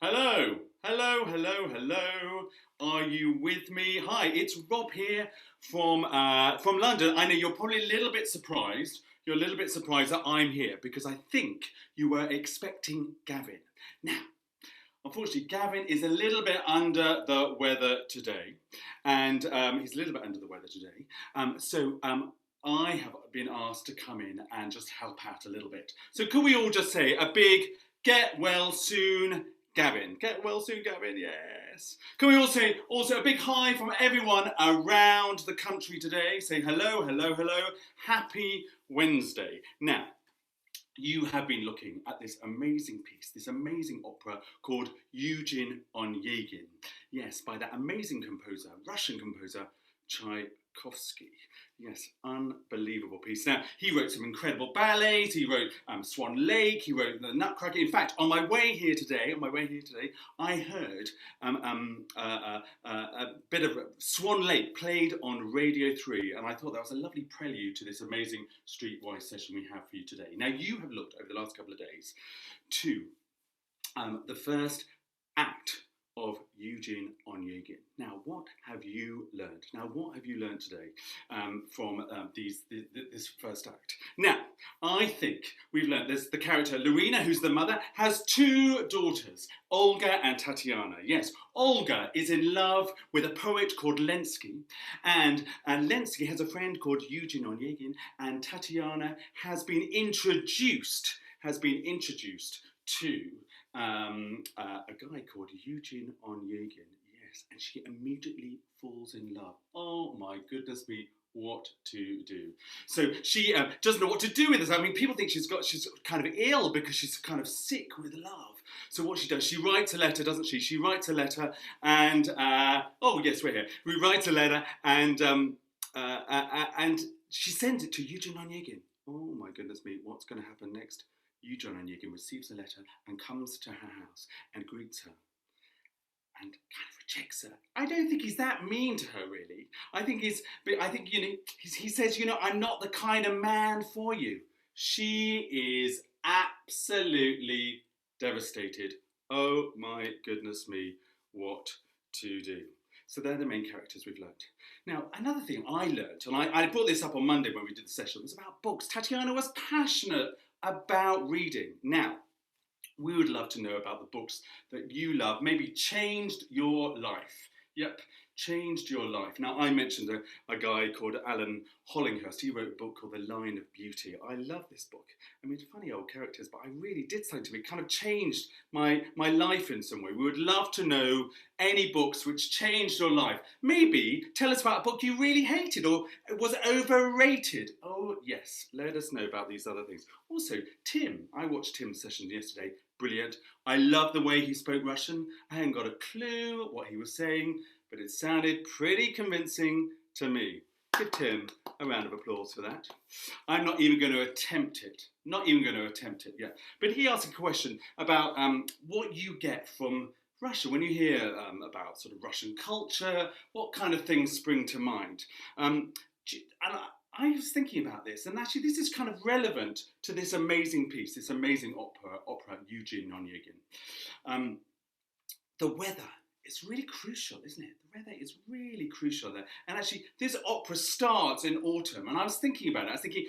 Hello, hello. Are you with me? Hi, it's Rob here from London. I know you're probably a little bit surprised. You're a little bit surprised that I'm here because I think you were expecting Gavin. Now, unfortunately, Gavin is a little bit under the weather today, and he's a little bit under the weather today. So I have been asked to come in and just help out a little bit. So could we all just say a big get well soon, Gavin? Get well soon, Gavin, yes. Can we all say also a big hi from everyone around the country today? Say hello. Happy Wednesday. Now, you have been looking at this amazing piece, this amazing opera called Eugene Onegin. Yes, by that amazing composer, Russian composer, Tchaikovsky. Yes, unbelievable piece. Now, he wrote some incredible ballets. He wrote Swan Lake. He wrote The Nutcracker. In fact, on my way here today, I heard a bit of Swan Lake played on Radio 3, and I thought that was a lovely prelude to this amazing Streetwise session we have for you today. Now, you have looked over the last couple of days to the first act of Eugene Onegin. Now, what have you learned? Today from this first act? Now, I think we've learned there's the character Larina, who's the mother, has two daughters, Olga and Tatiana. Yes, Olga is in love with a poet called Lenski, and Lenski has a friend called Eugene Onegin, and Tatiana has been introduced to a guy called Eugene Onegin, yes, and she immediately falls in love. Oh my goodness me, what to do? So she doesn't know what to do with this. I mean, people think she's kind of ill because she's kind of sick with love. So what she does, she writes a letter, doesn't she? She writes a letter, and oh yes, we're here. We write a letter, and she sends it to Eugene Onegin. Oh my goodness me, what's going to happen next? Eugene Onegin receives the letter and comes to her house and greets her and kind of rejects her. I don't think he's that mean to her, really. I think he says, I'm not the kind of man for you. She is absolutely devastated. Oh my goodness me, what to do? So they're the main characters we've learned. Now, another thing I learned, and I brought this up on Monday when we did the session, was about books. Tatiana was passionate about reading. Now, we would love to know about the books that you love, maybe changed your life. Yep, changed your life. Now, I mentioned a guy called Alan Hollinghurst. He wrote a book called The Line of Beauty. I love this book. I mean, funny old characters, but I really did something to me. It kind of changed my life in some way. We would love to know any books which changed your life. Maybe tell us about a book you really hated or was overrated. Oh, yes, let us know about these other things. Also, Tim. I watched Tim's session yesterday. Brilliant. I love the way he spoke Russian. I hadn't got a clue what he was saying, but it sounded pretty convincing to me. Give Tim a round of applause for that. I'm not even going to attempt it. Yeah. But he asked a question about what you get from Russia. When you hear about sort of Russian culture, what kind of things spring to mind? And I was thinking about this, and actually this is kind of relevant to this amazing piece, this amazing opera Eugene Onegin. The weather is really crucial, isn't it? The weather is really crucial there. And actually, this opera starts in autumn, and I was thinking about it. I was thinking,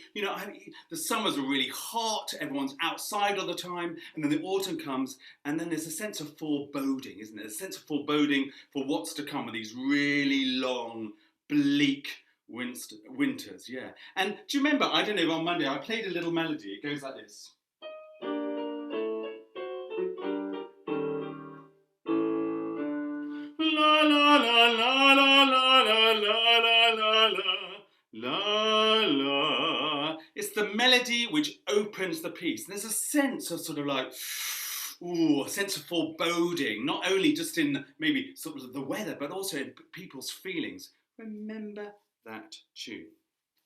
the summers are really hot, everyone's outside all the time, and then the autumn comes, and then there's a sense of foreboding, isn't there? A sense of foreboding for what's to come with these really long, bleak winters, yeah. And do you remember, I don't know, on Monday I played a little melody. It goes like this. La la la la la la la la la la la. It's the melody which opens the piece. And there's a sense of sort of like, a sense of foreboding, not only just in maybe sort of the weather, but also in people's feelings. Remember that tune.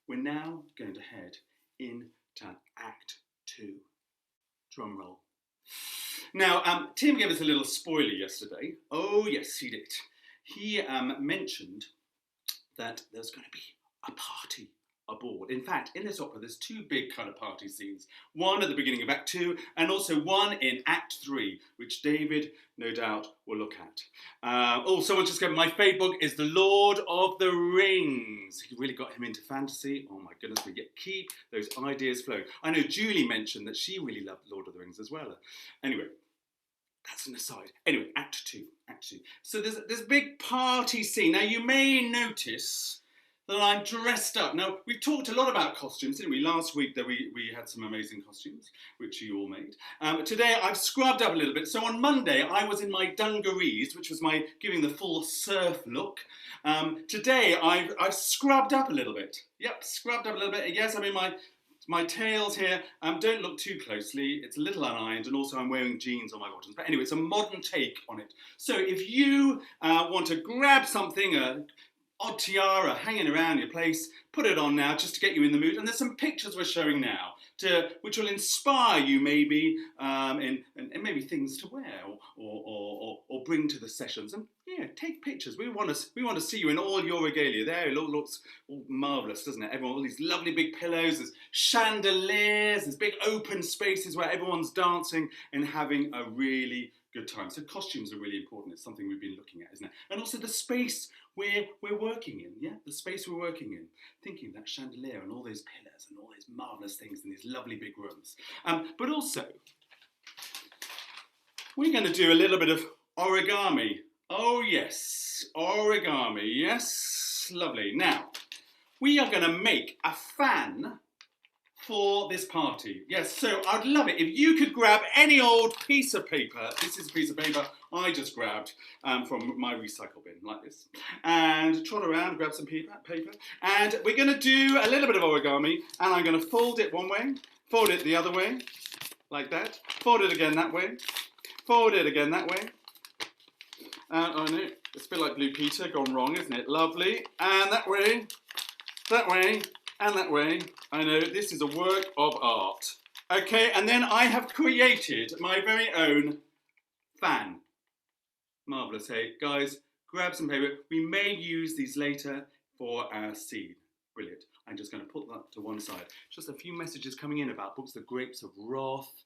We're now going to head into Act 2. Drum roll. Now, Tim gave us a little spoiler yesterday. Oh, yes, he did. He mentioned that there's going to be a party a ball. In fact, in this opera, there's two big kind of party scenes. One at the beginning of Act 2, and also one in Act 3, which David, no doubt, will look at. Someone just said, my favourite book is The Lord of the Rings. You really got him into fantasy. Oh my goodness, we keep those ideas flowing. I know Julie mentioned that she really loved Lord of the Rings as well. Anyway, that's an aside. Anyway, Act 2. So there's this big party scene. Now, you may notice that I'm dressed up. Now, we've talked a lot about costumes, didn't we? Last week that we had some amazing costumes, which you all made. Today, I've scrubbed up a little bit. So on Monday, I was in my dungarees, which was my giving the full surf look. Today, I've scrubbed up a little bit. Yep, scrubbed up a little bit. Yes, I'm in my tails here. Don't look too closely. It's a little unironed, and also I'm wearing jeans on my bottoms. But anyway, it's a modern take on it. So if you want to grab something, odd tiara hanging around your place, put it on now just to get you in the mood. And there's some pictures we're showing now which will inspire you maybe and maybe things to wear or bring to the sessions. And yeah, take pictures. We want to see you in all your regalia. There, it looks all marvellous, doesn't it? Everyone, all these lovely big pillows, there's chandeliers, there's big open spaces where everyone's dancing and having a really good time. So costumes are really important. It's something we've been looking at, isn't it? And also the space we're working in, yeah? The space we're working in. Thinking of that chandelier and all those pillars and all those marvellous things in these lovely big rooms. But also, we're going to do a little bit of origami. Oh yes, origami, yes, lovely. Now, we are going to make a fan for this party. Yes, so I'd love it if you could grab any old piece of paper. This is a piece of paper I just grabbed from my recycle bin, like this. And trot around, grab some paper. And we're going to do a little bit of origami, and I'm going to fold it one way, fold it the other way, like that. Fold it again that way, fold it again that way. Oh no, it's a bit like Blue Peter, gone wrong, isn't it? Lovely. And that way, and that way. I know, this is a work of art. Okay, and then I have created my very own fan. Marvellous, hey? Guys, grab some paper. We may use these later for our scene. Brilliant. I'm just going to put that to one side. Just a few messages coming in about books, The Grapes of Wrath,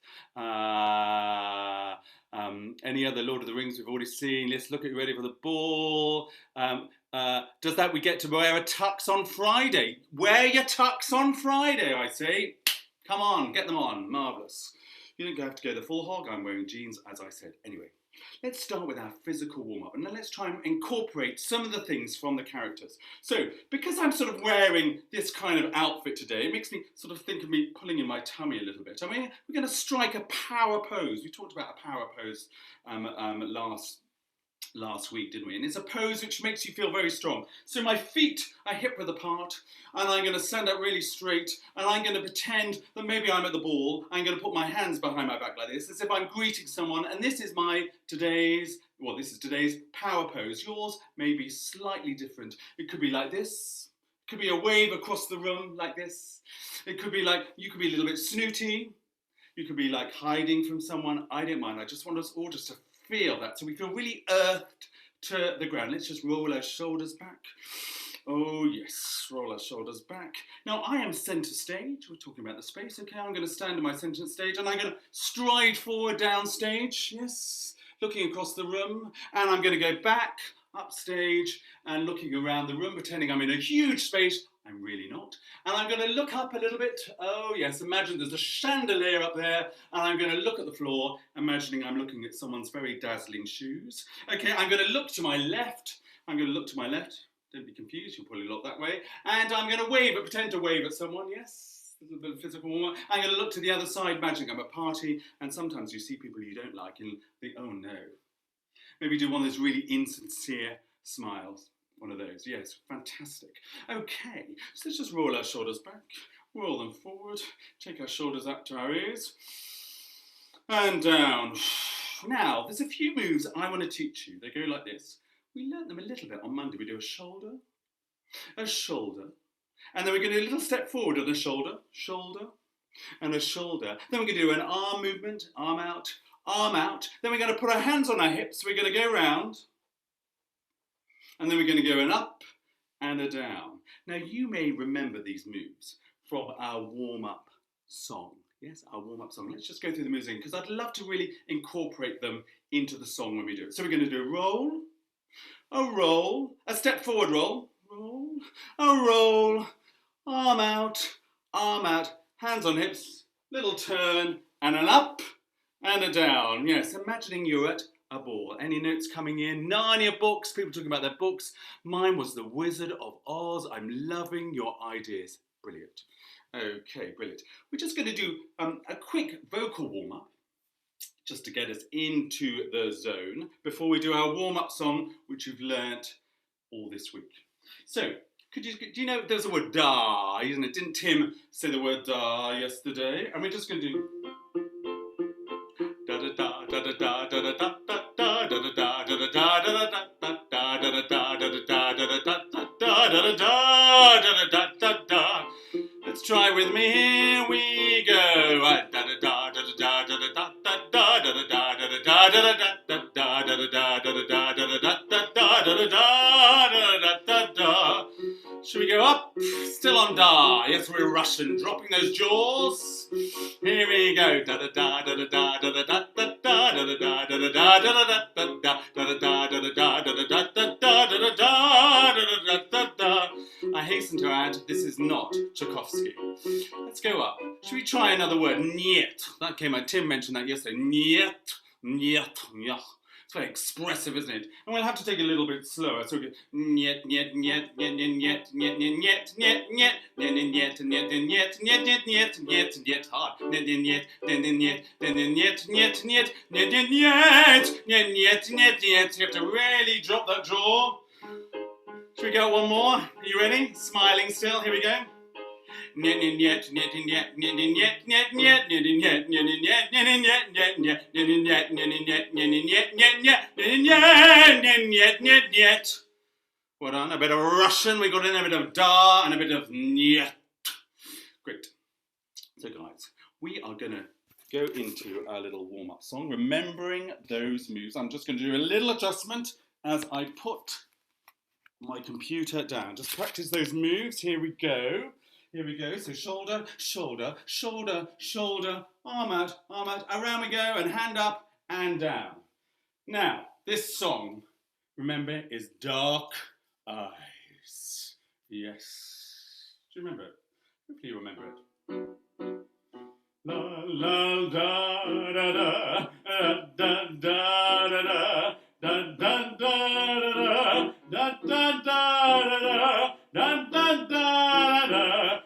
any other Lord of the Rings we've already seen. Let's look at Ready for the Ball. Does that we get to wear a tux on Friday? Wear your tux on Friday, I say. Come on, get them on. Marvellous. You don't have to go the full hog. I'm wearing jeans, as I said. Anyway, let's start with our physical warm-up, and then let's try and incorporate some of the things from the characters. So, because I'm sort of wearing this kind of outfit today, it makes me sort of think of me pulling in my tummy a little bit. I mean, we're going to strike a power pose. We talked about a power pose last week, didn't we? And it's a pose which makes you feel very strong. So my feet are hip width apart, and I'm going to stand up really straight, and I'm going to pretend that maybe I'm at the ball. I'm going to put my hands behind my back like this, as if I'm greeting someone, and this is today's power pose. Yours may be slightly different. It could be like this. It could be a wave across the room like this. It could be like, you could be a little bit snooty. You could be like hiding from someone. I don't mind. I just want us all just to feel that, so we feel really earthed to the ground. Let's just roll our shoulders back. Oh yes, roll our shoulders back. Now I am centre stage. We're talking about the space. Okay, I'm going to stand in my centre stage, and I'm going to stride forward down stage. Yes, looking across the room, and I'm going to go back up stage and looking around the room, pretending I'm in a huge space. I'm really not. And I'm going to look up a little bit. Oh yes, imagine there's a chandelier up there, and I'm going to look at the floor, imagining I'm looking at someone's very dazzling shoes. Okay, I'm going to look to my left. I'm going to look to my left. Don't be confused, you'll probably look that way. And I'm going to wave, pretend to wave at someone, yes. A little bit of physical warm-up. I'm going to look to the other side, imagining I'm at a party, and sometimes you see people you don't like and think, oh no. Maybe do one of those really insincere smiles. One of those, yes, fantastic. Okay, so let's just roll our shoulders back, roll them forward, take our shoulders up to our ears, and down. Now, there's a few moves I want to teach you. They go like this. We learnt them a little bit on Monday. We do a shoulder, and then we're going to do a little step forward on a shoulder, and a shoulder. Then we're going to do an arm movement, arm out. Then we're going to put our hands on our hips. We're going to go round. And then we're going to go an up and a down. Now you may remember these moves from our warm-up song. Yes, our warm-up song. Let's just go through the moves again because I'd love to really incorporate them into the song when we do it. So we're going to do a roll, a step forward roll, a roll, arm out, hands on hips, little turn, and an up and a down. Yes, imagining you're at a ball. Any notes coming in? Narnia books, people talking about their books. Mine was The Wizard of Oz. I'm loving your ideas. Brilliant. Okay, brilliant. We're just going to do a quick vocal warm-up just to get us into the zone before we do our warm-up song, which you've learnt all this week. So, do you know there's a word da, isn't it? Didn't Tim say the word da yesterday? And we're just going to do da da da da da da da da da da da da da da da da da da da. Let's try with me. Here we go. Da da da da da da da da da da da da da da da da. Should we go up? Still on da. Yes, we're Russian. Dropping those jaws. Here we go. Da da da da da da da da da da da da da da da da da. I hasten to add, this is not Tchaikovsky. Let's go up. Should we try another word? Niet. That came out. Tim mentioned that yesterday. Niet. Niet. Niet. It's very expressive, isn't it? And we'll have to take it a little bit slower. So we go niet, niet, niet, niet, niet, niet, niet, niet, niet, niet, niet, niet, niet, niet, niet, niet, niet, niet, niet, hard. Niet, niet, niet, niet, niet, niet, niet, niet, niet, niet, niet, niet, niet, niet. You have to really drop that jaw. Should we go one more? Are you ready? Smiling still. Here we go. Well done. A bit of Russian. We got in a bit of da and a bit of niet. Great. So guys, we are going to go into our little warm-up song, remembering those moves. I'm just going to do a little adjustment as I put my computer down. Just practice those moves. Here we go. Here we go. So shoulder, shoulder, shoulder, shoulder, arm out, around we go, and hand up and down. Now, this song, remember, is Dark Eyes. Yes. Do you remember it? Hopefully you remember it. La la da da da da da da da da da da da da da da da da da.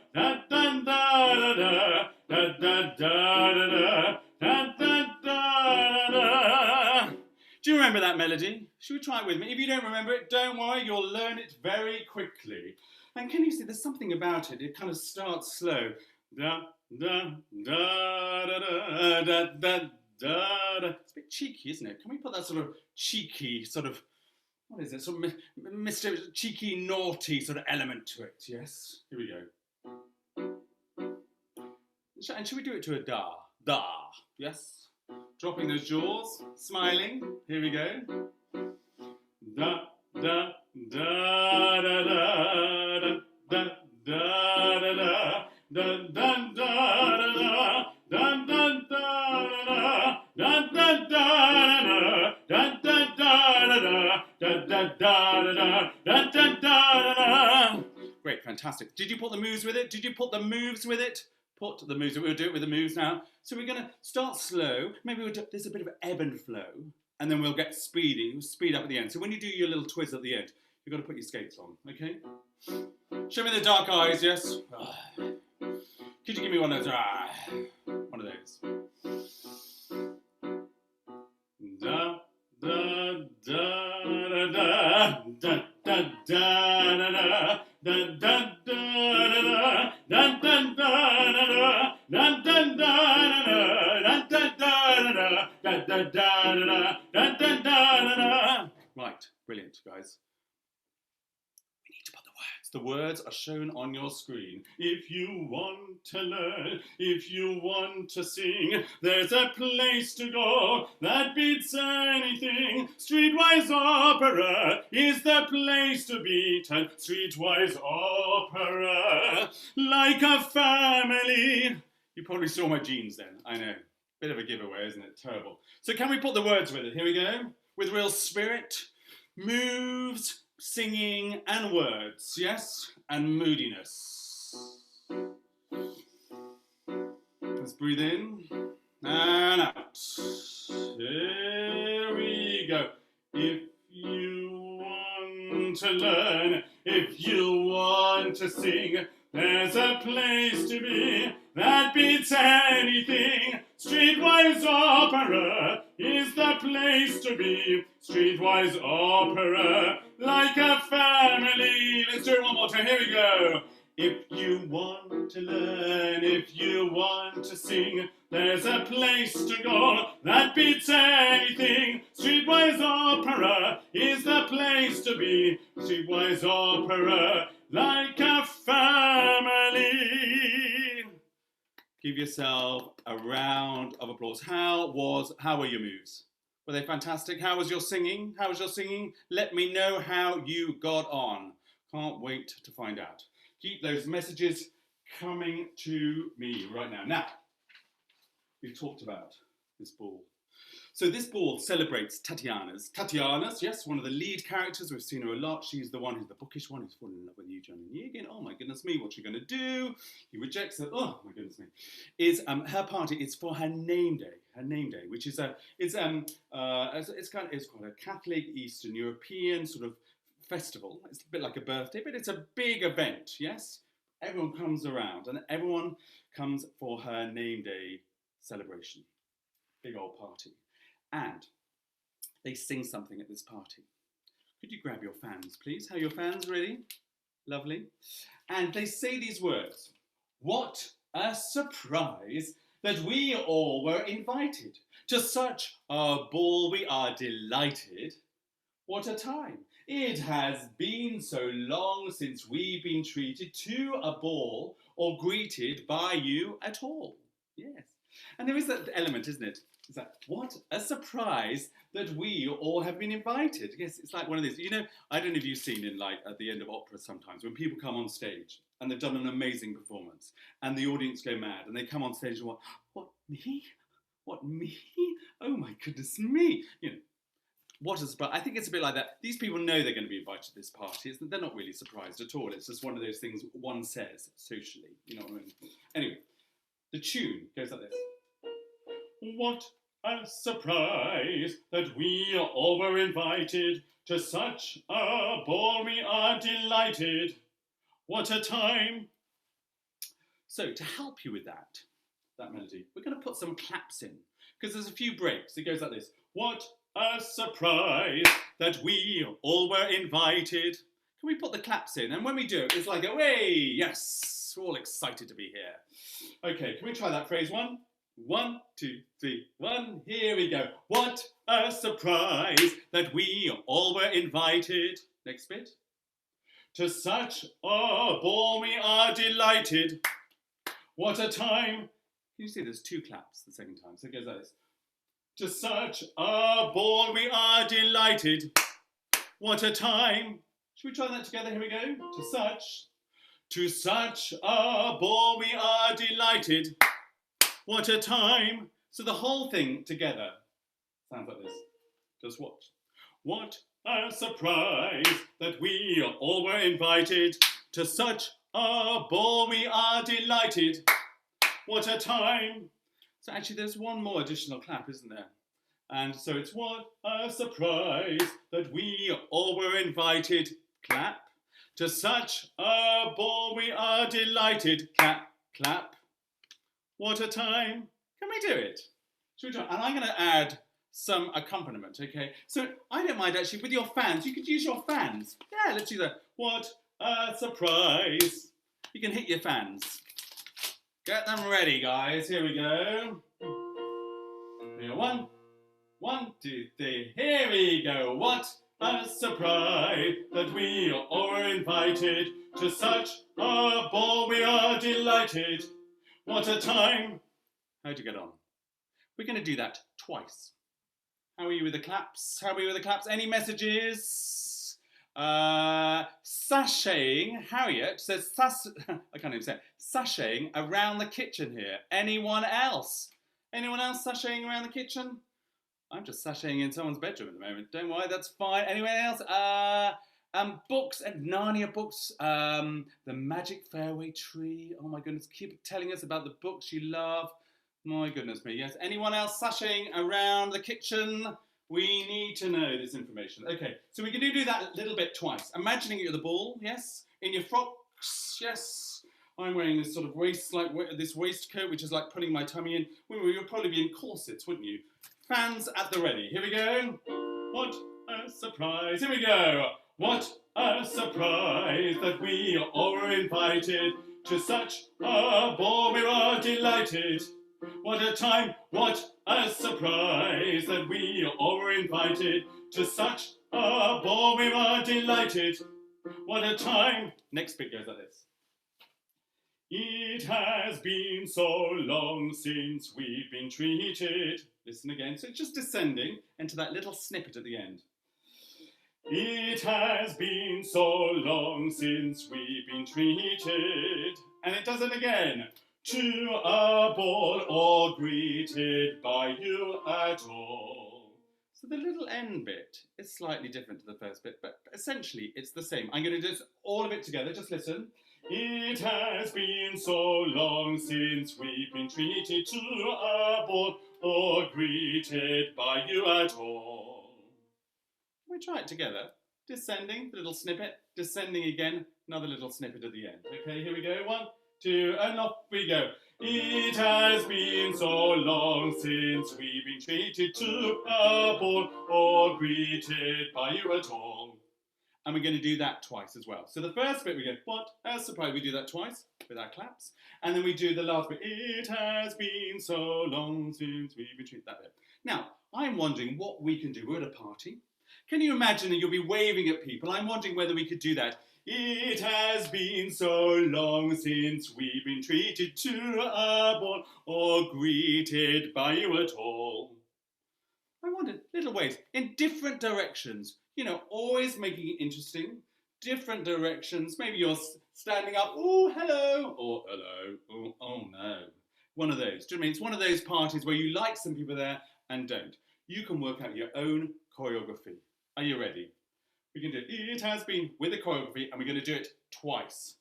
Do you remember that melody? Should we try it with me? If you don't remember it, don't worry, you'll learn it very quickly. And can you see there's something about it? It kind of starts slow. Da da da da da da da da. It's a bit cheeky, isn't it? Can we put that sort of cheeky sort of, what is it? Sort of mysterious, cheeky, naughty sort of element to it. Yes. Here we go. And should we do it to a da? Da. Yes. Dropping those jaws, smiling. Here we go. Da da da da da da da da da da da da da. Great, fantastic. Did you put the moves with it? Did you put the moves with it? Put the moves. We'll do it with the moves now. So we're going to start slow. Maybe we'll do, there's a bit of ebb and flow, and then we'll get speedy. We'll speed up at the end. So when you do your little twist at the end, you've got to put your skates on. Okay? Show me the dark eyes. Yes. Could you give me one of those? One of those. Da da da da da da da da da da da Right, brilliant, guys. We need to put the words The words are shown on your screen. If you want to learn, if you want to sing, there's a place to go that beats anything. Streetwise Opera is the place to be. Streetwise Opera, like a family. You probably saw my jeans then, I know. Bit of a giveaway, isn't it? Terrible. So can we put the words with it? Here we go. With real spirit, moves, singing and words, yes? And moodiness. Let's breathe in and out. Here we go. If you want to learn, if you want to sing, there's a place to be that beats anything. Streetwise Opera is the place to be. Streetwise Opera, like a family. Let's do it one more time. Here we go. If you want to learn, if you want to sing, there's a place to go that beats anything. Streetwise Opera is the place to be. Streetwise Opera, like a family. Give yourself a round of applause. How were your moves? Were they fantastic? How was your singing? How was your singing? Let me know how you got on. Can't wait to find out. Keep those messages coming to me right now. Now, we've talked about this ball. So this ball celebrates Tatiana's, yes, one of the lead characters. We've seen her a lot. She's the one who's the bookish one who's fallen in love with you, John and Egan. Oh my goodness me, what's she going to do? He rejects her. Oh my goodness me. Her party is for her name day, which is it's quite a Catholic Eastern European sort of festival. It's a bit like a birthday, but it's a big event, yes? Everyone comes around and everyone comes for her name day celebration. Big old party. And they sing something at this party. Could you grab your fans, please? Are your fans ready? Lovely. And they say these words. What a surprise that we all were invited to such a ball. We are delighted. What a time. It has been so long since we've been treated to a ball or greeted by you at all. Yes. And there is that element, isn't it? It's like, what a surprise that we all have been invited. Yes, it's like one of these, you know, I don't know if you've seen in like at the end of opera sometimes when people come on stage and they've done an amazing performance and the audience go mad and they come on stage and what, me? What, me? Oh my goodness me. You know, what a surprise. I think it's a bit like that. These people know they're going to be invited to this party. They're not really surprised at all. It's just one of those things one says socially. You know what I mean? Anyway, the tune goes like this. What a surprise that we all were invited to such a ball. We are delighted. What a time. So to help you with that melody, we're going to put some claps in because there's a few breaks. It goes like this. What a surprise that we all were invited. Can we put the claps in? And when we do, it's like, away, yes, we're all excited to be here. Okay, can we try that phrase one? 1, 2, 3, 1. Here we go. What a surprise that we all were invited. Next bit. To such a ball we are delighted. What a time. Can you see there's 2 claps the second time? So it goes like this. To such a ball we are delighted. What a time. Should we try that together? Here we go. To such a ball we are delighted. What a time. So the whole thing together sounds like this. Just watch. What a surprise that we all were invited to such a ball. We are delighted. What a time. So actually there's one more additional clap, isn't there? And so it's what a surprise that we all were invited. Clap. To such a ball we are delighted. Clap, clap. What a time. Can we do it? Should we try? And I'm going to add some accompaniment, okay? So I don't mind actually with your fans. You could use your fans. Yeah, let's do that. What a surprise. You can hit your fans. Get them ready, guys. Here we go. Here, 1, 1, 2, 3. Here we go. What a surprise that we all were invited to such a ball. We are delighted. What a time. How'd you get on? We're going to do that twice. How are you with the claps? How are you with the claps? Any messages? Sashaying, Harriet says, I can't even say it. Sashaying around the kitchen here. Anyone else? Anyone else sashaying around the kitchen? I'm just sashaying in someone's bedroom at the moment. Don't worry, that's fine. Anyone else? Books and Narnia books. The Magic Fairway Tree. Oh my goodness, keep telling us about the books you love. My goodness me, yes. Anyone else sashaying around the kitchen? We need to know this information. Okay, so we can do that a little bit twice. Imagining you're the ball, yes. In your frocks, yes. I'm wearing this sort of this waistcoat, which is like putting my tummy in. You'll probably be in corsets, wouldn't you? Fans at the ready. Here we go. What a surprise. Here we go. What a surprise that we all were invited to such a ball. We were delighted. What a time, what a surprise that we all were invited to such a ball. We were delighted. What a time. Next bit goes like this. It has been so long since we've been treated. Listen again. So it's just descending into that little snippet at the end. It has been so long since we've been treated. And it does it again. To a ball or greeted by you at all. So the little end bit is slightly different to the first bit, but essentially it's the same. I'm going to do all of it together. Just listen. It has been so long since we've been treated to a ball or greeted by you at all. Can we try it together? Descending, little snippet, descending again, another little snippet at the end. Okay, here we go. 1, 2, and off we go. It has been so long since we've been treated to a ball or greeted by you at all. And we're going to do that twice as well. So the first bit we go, what a surprise. We do that twice with our claps. And then we do the last bit, it has been so long since we've been treated, that bit. Now, I'm wondering what we can do. We're at a party. Can you imagine that you'll be waving at people? I'm wondering whether we could do that. It has been so long since we've been treated to a ball or greeted by you at all. I wonder, little ways, in different directions. You know, always making it interesting. Different directions. Maybe you're standing up, oh, hello, or hello, oh no. One of those. Do you know what I mean? It's one of those parties where you like some people there and don't. You can work out your own choreography. Are you ready? We can do it has been with a choreography, and we're going to do it twice.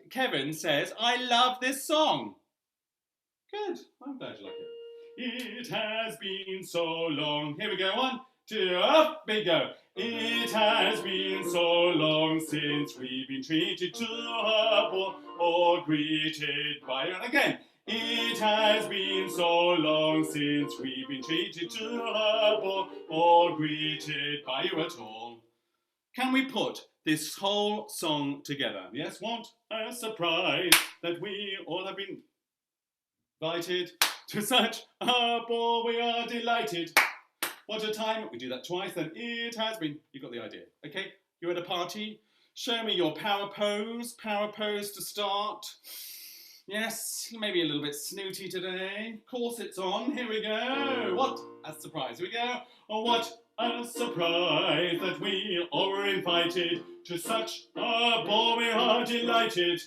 Kevin says, I love this song. Good. I'm glad you like it. It has been so long. Here we go. 1, 2, up we go. It has been so long since we've been treated to a ball or greeted by you. Again. It has been so long since we've been treated to a ball or greeted by you at all. Can we put this whole song together? Yes, what a surprise that we all have been invited to such a ball. We are delighted. What a time. We do that twice, then it has been. You got the idea. Okay, you're at a party. Show me your power pose. Power pose to start. Yes, maybe a little bit snooty today. Corsets on. Here we go. What a surprise. Here we go. Oh, what a surprise that we all were invited to such a ball. We are delighted.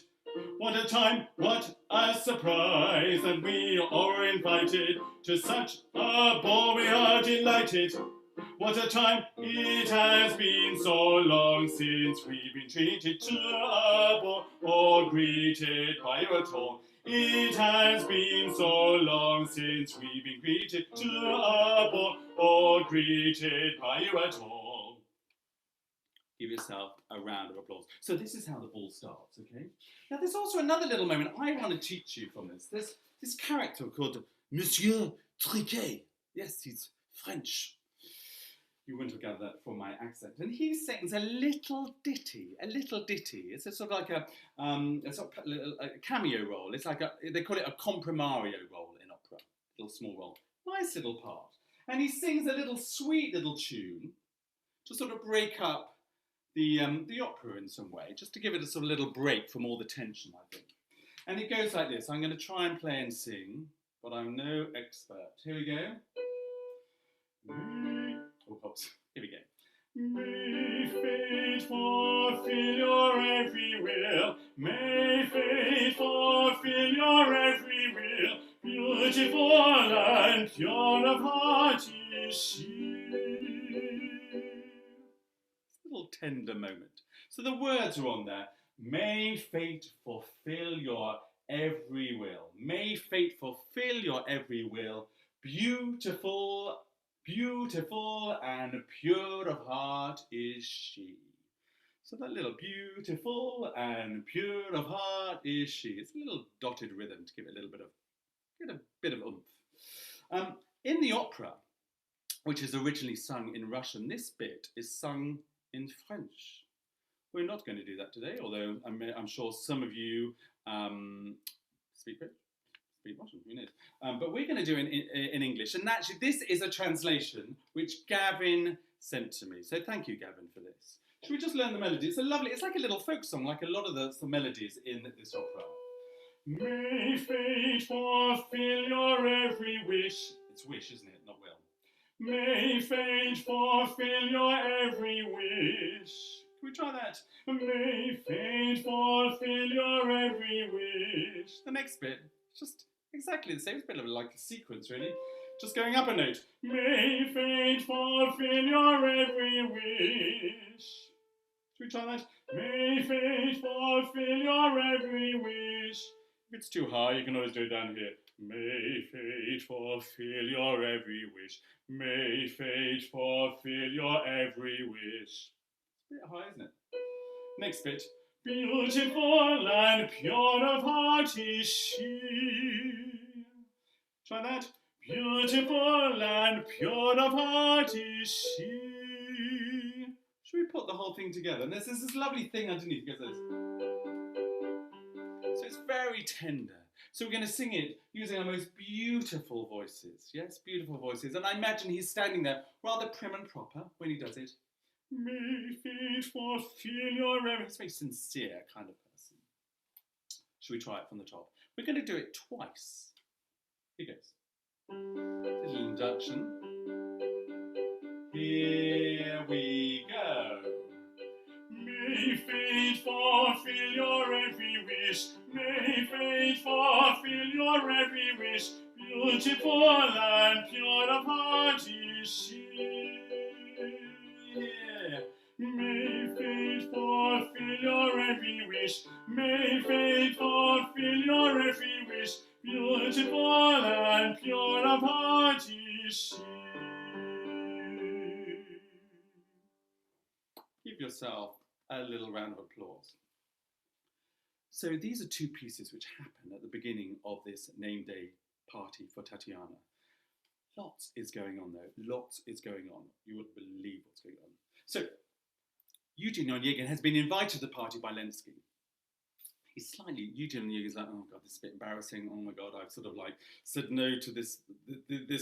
What a time. What a surprise that we all were invited to such a ball. We are delighted. What a time. It has been so long since we've been treated to a ball or greeted by you at all. It has been so long since we've been greeted to a ball or greeted by you at all. Give yourself a round of applause. So this is how the ball starts, okay? Now there's also another little moment I want to teach you from this. There's this character called Monsieur Triquet. Yes, he's French. You wouldn't have gathered that from my accent. And he sings a little ditty. It's a sort of like a cameo role. It's like they call it a comprimario role in opera. Little small role. Nice little part. And he sings a little sweet little tune to sort of break up the opera in some way, just to give it a sort of little break from all the tension, I think. And it goes like this. I'm going to try and play and sing, but I'm no expert. Here we go. Oh, oops. Here we go. May fate fulfill your every will. May fate fulfill your every will. Beautiful and pure of heart is she. It's a little tender moment. So the words are on there. May fate fulfill your every will. May fate fulfill your every will. Beautiful, beautiful and pure of heart is she. So that little beautiful and pure of heart is she. It's a little dotted rhythm to give it a little bit of oomph. In the opera, which is originally sung in Russian, this bit is sung in French. We're not going to do that today, although I'm sure some of you speak French. Russian, who knows? But we're going to do it in English. And actually, this is a translation which Gavin sent to me. So thank you, Gavin, for this. Should we just learn the melody? It's like a little folk song, like a lot of the melodies in this opera. May fate fulfill your every wish. It's wish, isn't it? Not will. May fate fulfill your every wish. Can we try that? May fate fulfill your every wish. The next bit, just exactly the same. It's a bit of like a sequence, really. Just going up a note. May fate fulfill your every wish. Should we try that? May fate fulfill your every wish. If it's too high, you can always do it down here. May fate fulfill your every wish. May fate fulfill your every wish. It's a bit high, isn't it? Next bit. Beautiful and pure of heart is she. Try that. Beautiful and pure of heart is she. Should we put the whole thing together? And there's this lovely thing underneath. It goes this. So it's very tender. So we're going to sing it using our most beautiful voices. Yes, beautiful voices. And I imagine he's standing there rather prim and proper when he does it. May fate fulfill your every. He's a very sincere kind of person. Should we try it from the top? We're going to do it twice. Here goes. Little introduction. Here we go. May fate fulfill your every wish. May fate fulfill your every wish. Beautiful and pure of heart is she. May fate fulfill your every wish. May fate fulfill your every wish. Beautiful and pure of heart is she. Give yourself a little round of applause. So these are two pieces which happen at the beginning of this name day party for Tatiana. Lots is going on though. Lots is going on. You wouldn't believe what's going on. So Eugene Onegin has been invited to the party by Lenski. Eugene Onegin's like, oh God, this is a bit embarrassing. Oh my God, I've sort of like said no to this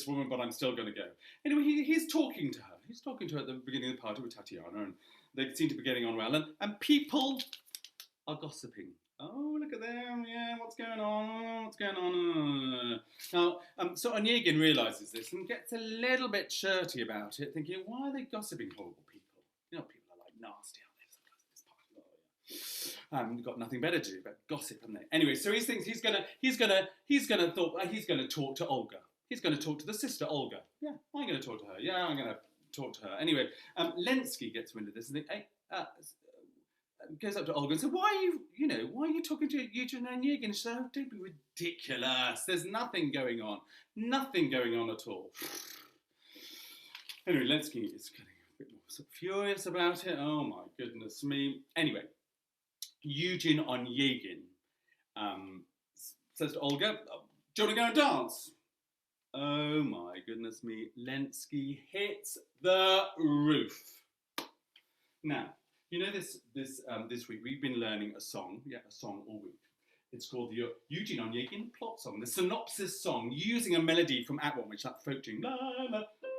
woman, but I'm still going to go. Anyway, he's talking to her. He's talking to her at the beginning of the party with Tatiana, and they seem to be getting on well. And people are gossiping. Oh, look at them. Yeah, what's going on? What's going on? Now, so Onegin realises this and gets a little bit shirty about it, thinking, why are they gossiping, horrible people? You know, people are like nasty, aren't they? Sometimes at this party. Got nothing better to do but gossip, haven't they? Anyway, so he thinks he's gonna talk to Olga. He's gonna talk to the sister Olga. Yeah, I'm gonna talk to her. Yeah, I'm gonna talk to her. Anyway, Lenski gets wind of this and thinks, hey, goes up to Olga and says, why are you talking to Eugene Onegin? She said, oh, don't be ridiculous. There's nothing going on. Nothing going on at all. Anyway, Lenski is getting a bit more sort of furious about it. Oh my goodness me. Anyway, Eugene Onegin says to Olga, do you want to go and dance? Oh my goodness me. Lenski hits the roof. Now, you know this week we've been learning a song all week. It's called the Eugene Onegin plot song, the synopsis song, using a melody from Act One, which is that folk tune, la la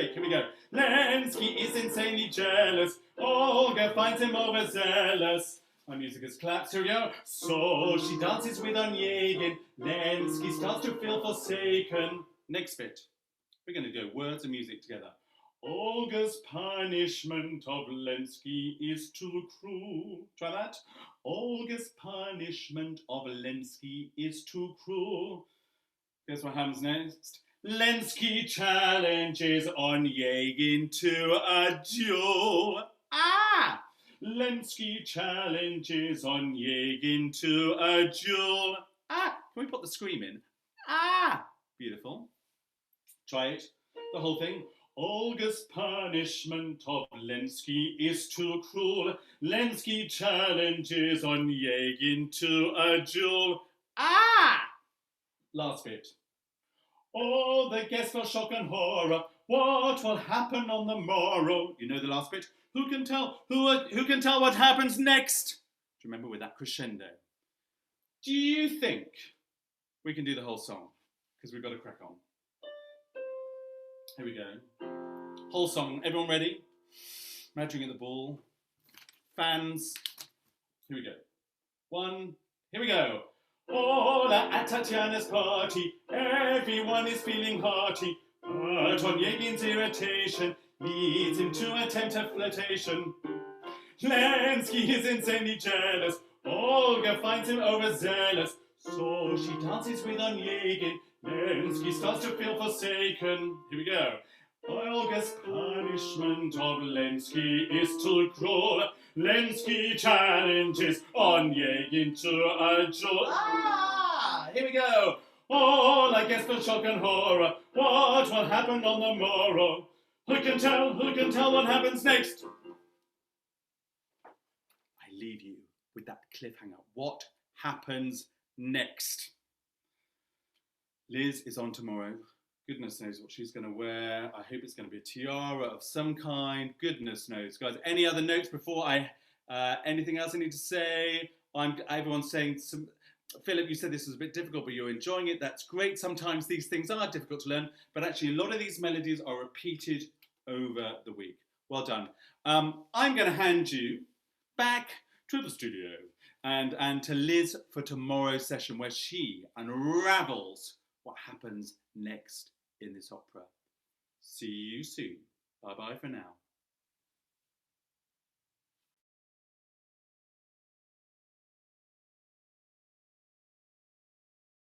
break. Here we go. Lenski is insanely jealous. Olga finds him overzealous. My music has clapped. Here we go. So she dances with Onegin. Lenski starts to feel forsaken. Next bit. We're going to go words and music together. Olga's punishment of Lenski is too cruel. Try that. Olga's punishment of Lenski is too cruel. Guess what happens next? Lenski challenges Onegin to a duel. Ah! Lenski challenges Onegin to a duel. Ah! Can we put the scream in? Ah! Beautiful. Try it. The whole thing. Olga's punishment of Lenski is too cruel. Lenski challenges Onegin to a duel. Ah! Last bit. Oh, the guests will shock and horror. What will happen on the morrow? You know the last bit? Who can tell? Who can tell what happens next? Do you remember with that crescendo? Do you think we can do the whole song? Because we've got to crack on. Here we go. Whole song. Everyone ready? Madging at the ball. Fans. Here we go. One. Here we go. Hola at Tatiana's party. Everyone is feeling hearty. But Onegin's irritation leads him to attempt a flirtation. Lenski is insanely jealous. Olga finds him overzealous. So she dances with Onegin. Lenski starts to feel forsaken. Here we go. Olga's punishment of Lenski is too cruel. Lenski challenges Onegin to a duel. Ah! Here we go. All I guess will shock and horror. What will happen on the morrow? Who can tell? Who can tell what happens next? I leave you with that cliffhanger. What happens next? Liz is on tomorrow. Goodness knows what she's going to wear. I hope it's going to be a tiara of some kind. Goodness knows. Guys, any other notes before anything else I need to say? Everyone's saying, Philip, you said this was a bit difficult, but you're enjoying it. That's great. Sometimes these things are difficult to learn, but actually a lot of these melodies are repeated over the week. Well done. I'm going to hand you back to the studio and to Liz for tomorrow's session where she unravels what happens next in this opera. See you soon. Bye-bye for now.